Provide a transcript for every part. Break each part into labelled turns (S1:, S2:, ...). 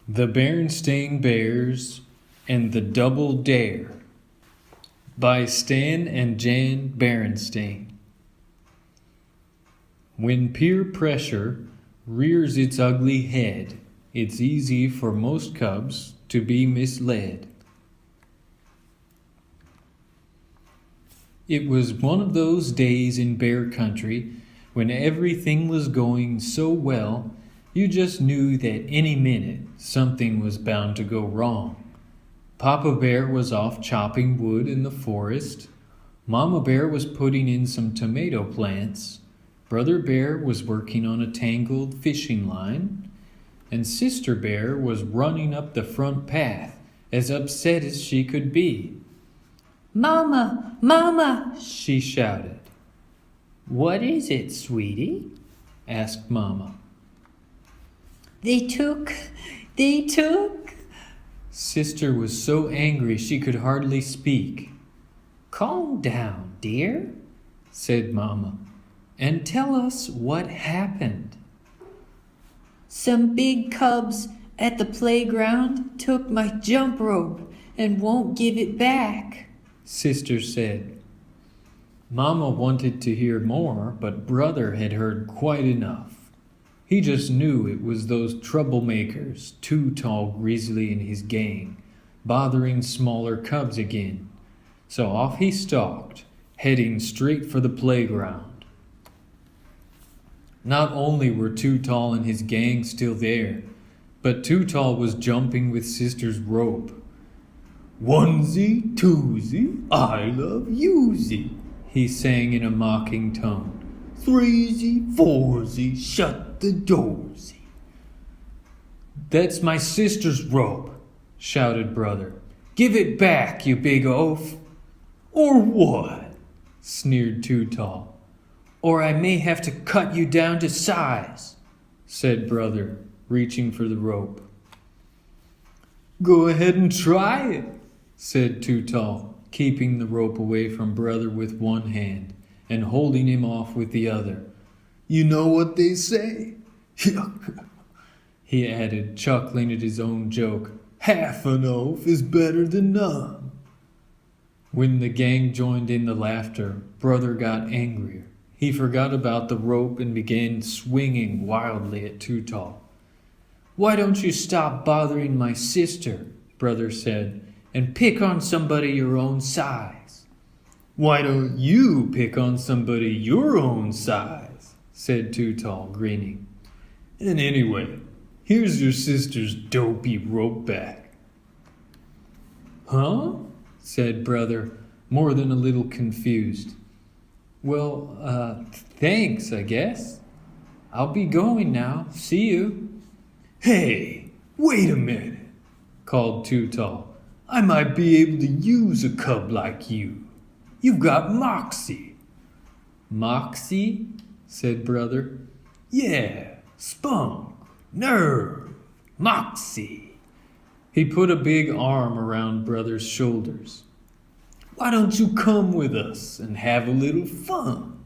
S1: The Berenstain Bears and the Double Dare by Stan and Jan Berenstain. When peer pressure rears its ugly head, it's easy for most cubs to be misled. It was one of those days in bear country when everything was going so well, you just knew that any minute something was bound to go wrong. Papa Bear was off chopping wood in the forest. Mama Bear was putting in some tomato plants. Brother Bear was working on a tangled fishing line. And Sister Bear was running up the front path, as upset as she could be. "Mama, Mama!" she shouted. "What is it, sweetie?" asked Mama. They took. Sister was so angry she could hardly speak. "Calm down, dear," said Mama, "and tell us what happened." "Some big cubs at the playground took my jump rope and won't give it back," Sister said. Mama wanted to hear more, but Brother had heard quite enough. He just knew it was those troublemakers, Too Tall Grizzly and his gang, bothering smaller cubs again. So off he stalked, heading straight for the playground. Not only were Too Tall and his gang still there, but Too Tall was jumping with Sister's rope. "Onesie, twosie, I love yousie," he sang in a mocking tone. "Threesie, foursie, shut the doorsy." "That's my sister's rope," shouted Brother. "Give it back, you big oaf." "Or what?" sneered Too Tall. "Or I may have to cut you down to size," said Brother, reaching for the rope. "Go ahead and try it," said Too Tall, keeping the rope away from Brother with one hand and holding him off with the other. "You know what they say," he added, chuckling at his own joke. "Half an oaf is better than none." When the gang joined in the laughter, Brother got angrier. He forgot about the rope and began swinging wildly at Too Tall. "Why don't you stop bothering my sister," Brother said, "and pick on somebody your own size?" "Why don't you pick on somebody your own size?" said Too Tall, grinning. "And anyway, here's your sister's dopey rope back." "Huh?" said Brother, more than a little confused. Well, thanks, I guess. I'll be going now. See you." "Hey, wait a minute," called Too Tall. "I might be able to use a cub like you. You've got moxie." "Moxie?" said Brother. "Yeah, spunk, nerve, moxie." He put a big arm around Brother's shoulders. "Why don't you come with us and have a little fun?"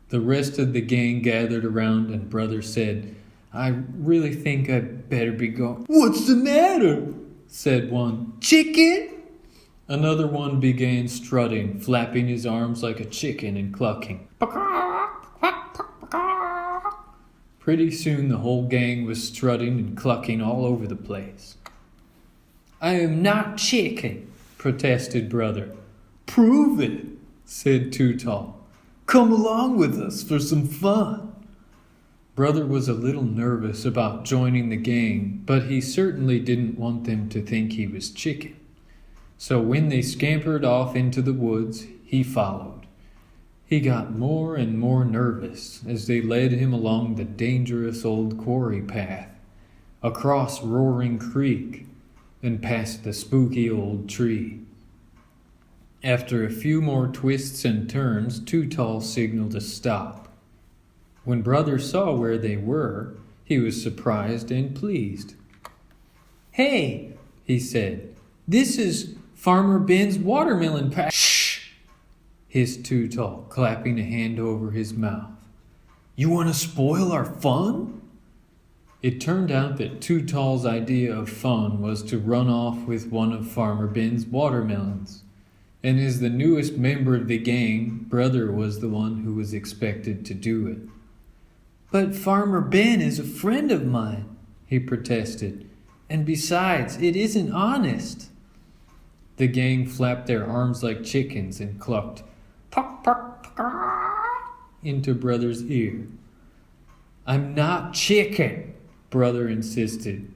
S1: The rest of the gang gathered around and Brother said, "I really think I'd better be going." "What's the matter?" said one. "Chicken?" Another one began strutting, flapping his arms like a chicken and clucking. Pretty soon the whole gang was strutting and clucking all over the place. "I am not chicken," protested Brother. "Prove it," said Too Tall. "Come along with us for some fun." Brother was a little nervous about joining the gang, but he certainly didn't want them to think he was chicken. So when they scampered off into the woods, he followed. He got more and more nervous as they led him along the dangerous old quarry path, across Roaring Creek, and past the spooky old tree. After a few more twists and turns, Too Tall signaled a stop. When Brother saw where they were, he was surprised and pleased. "Hey," he said, "this is Farmer Ben's watermelon patch." "Shh!" hissed Too Tall, clapping a hand over his mouth. "You want to spoil our fun?" It turned out that Too Tall's idea of fun was to run off with one of Farmer Ben's watermelons. And as the newest member of the gang, Brother was the one who was expected to do it. "But Farmer Ben is a friend of mine," he protested. "And besides, it isn't honest." The gang flapped their arms like chickens and clucked, "Puck, puck, puck," into Brother's ear. "I'm not chicken," Brother insisted.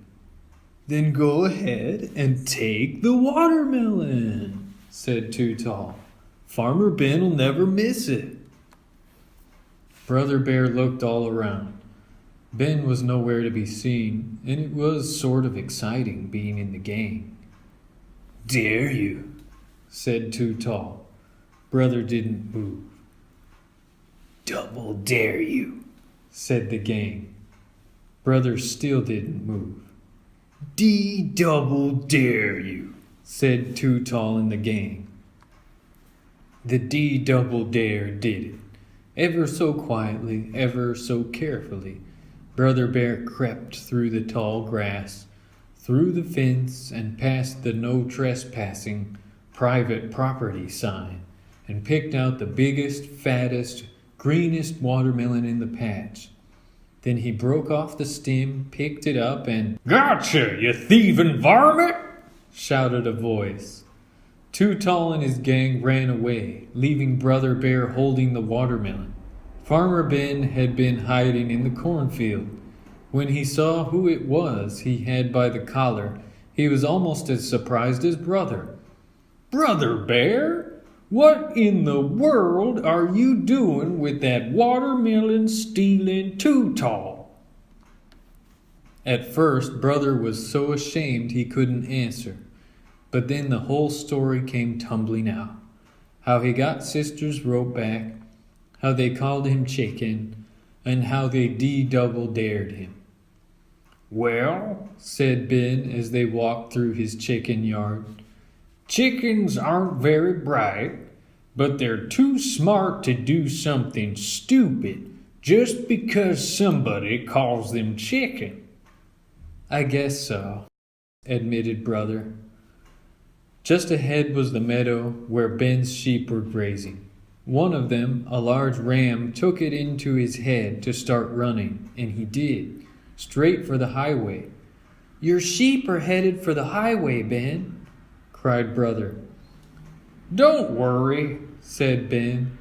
S1: "Then go ahead and take the watermelon," said Too Tall. "Farmer Ben'll never miss it." Brother Bear looked all around. Ben was nowhere to be seen, and it was sort of exciting being in the gang. "Dare you," said Too Tall. Brother didn't move. "Double dare you," said the gang. Brother still didn't move. "D-double dare you," said Too Tall and the gang. The D-double dare did it. Ever so quietly, ever so carefully, Brother Bear crept through the tall grass, through the fence, and past the no trespassing private property sign, and picked out the biggest, fattest, greenest watermelon in the patch. Then he broke off the stem, picked it up, and "Gotcha, you thieving varmint!" shouted a voice. Too Tall and his gang ran away, leaving Brother Bear holding the watermelon. Farmer Ben had been hiding in the cornfield. When he saw who it was he had by the collar, he was almost as surprised as Brother. "Brother Bear, what in the world are you doing with that watermelon stealing Too Tall?" At first, Brother was so ashamed he couldn't answer. But then the whole story came tumbling out. How he got Sister's rope back, how they called him chicken, and how they D-double dared him. "Well," said Ben as they walked through his chicken yard, "chickens aren't very bright, but they're too smart to do something stupid just because somebody calls them chicken." "I guess so," admitted Brother. Just ahead was the meadow where Ben's sheep were grazing. One of them, a large ram, took it into his head to start running, and he did, straight for the highway. "Your sheep are headed for the highway, Ben," cried Brother. "Don't worry," said Ben.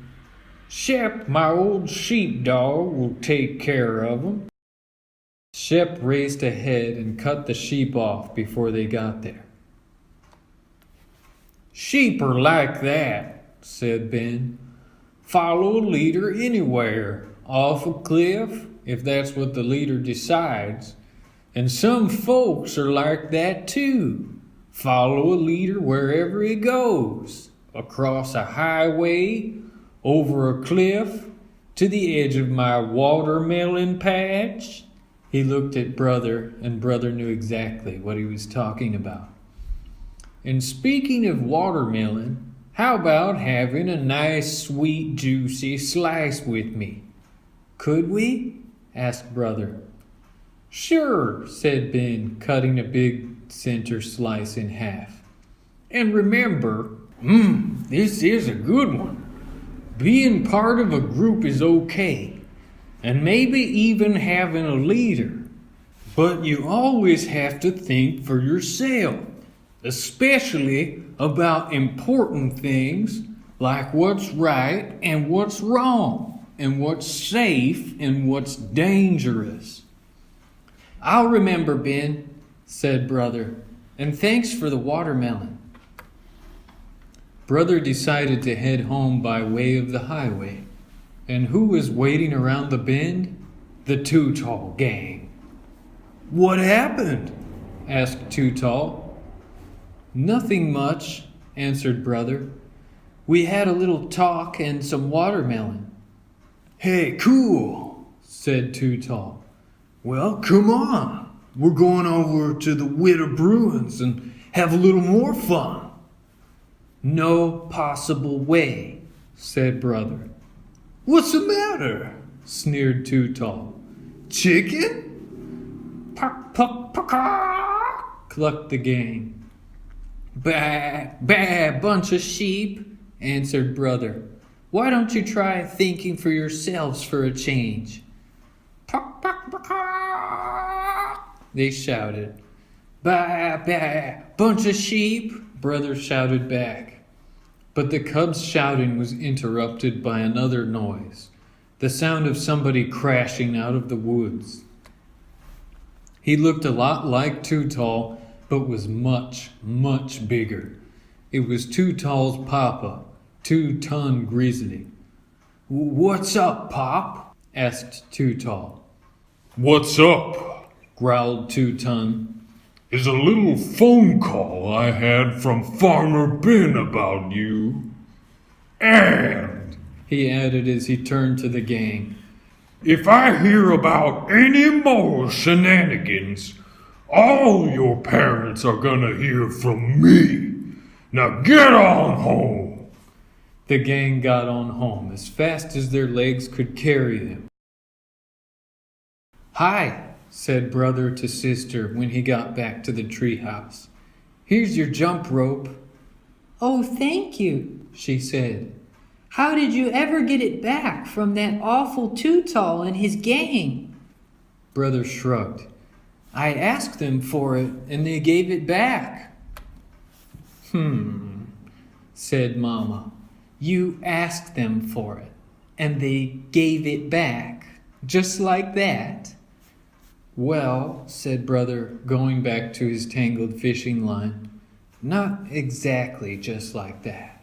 S1: "Shep, my old sheepdog, will take care of them." Shep raced ahead and cut the sheep off before they got there. "Sheep are like that," said Ben. "Follow a leader anywhere, off a cliff, if that's what the leader decides. And some folks are like that too. Follow a leader wherever he goes, across a highway, over a cliff, to the edge of my watermelon patch." He looked at Brother, and Brother knew exactly what he was talking about. "And speaking of watermelon, how about having a nice, sweet, juicy slice with me?" "Could we?" asked Brother. "Sure," said Ben, cutting a big center slice in half. "And remember, this is a good one. Being part of a group is okay, and maybe even having a leader. But you always have to think for yourself, especially about important things like what's right and what's wrong, and what's safe and what's dangerous." "I'll remember, Ben," said Brother, "and thanks for the watermelon." Brother decided to head home by way of the highway. And who was waiting around the bend? The Too Tall gang. "What happened?" asked Too Tall. "Nothing much," answered Brother. "We had a little talk and some watermelon." "Hey, cool," said Too Tall. "Well, come on. We're going over to the Widow Bruins and have a little more fun." "No possible way," said Brother. "What's the matter?" sneered Too Tall. "Chicken?" Puck, puck, puck, clucked the gang. Bah, bah, bunch of sheep, answered brother. Why don't you try thinking for yourselves for a change? Puck, puck, puck, they shouted. Bah, bah, bunch of sheep, brother shouted back. But the cub's shouting was interrupted by another noise, the sound of somebody crashing out of the woods. He looked a lot like Too Tall, but was much, much bigger. It was Too Tall's papa, 2-ton Grizzly. What's up, Pop? Asked Too Tall.
S2: What's up?
S1: Growled 2-ton.
S2: Is a little phone call I had from Farmer Ben about you. And,
S1: he added as he turned to the gang,
S2: if I hear about any more shenanigans, all your parents are gonna hear from me. Now get on home.
S1: The gang got on home as fast as their legs could carry them. Hi, said brother to sister when he got back to the treehouse. Here's your jump rope. Oh, thank you, she said. How did you ever get it back from that awful Too Tall and his gang? Brother shrugged. I asked them for it and they gave it back. Said Mama. You asked them for it and they gave it back, just like that? Well, said brother, going back to his tangled fishing line, not exactly just like that.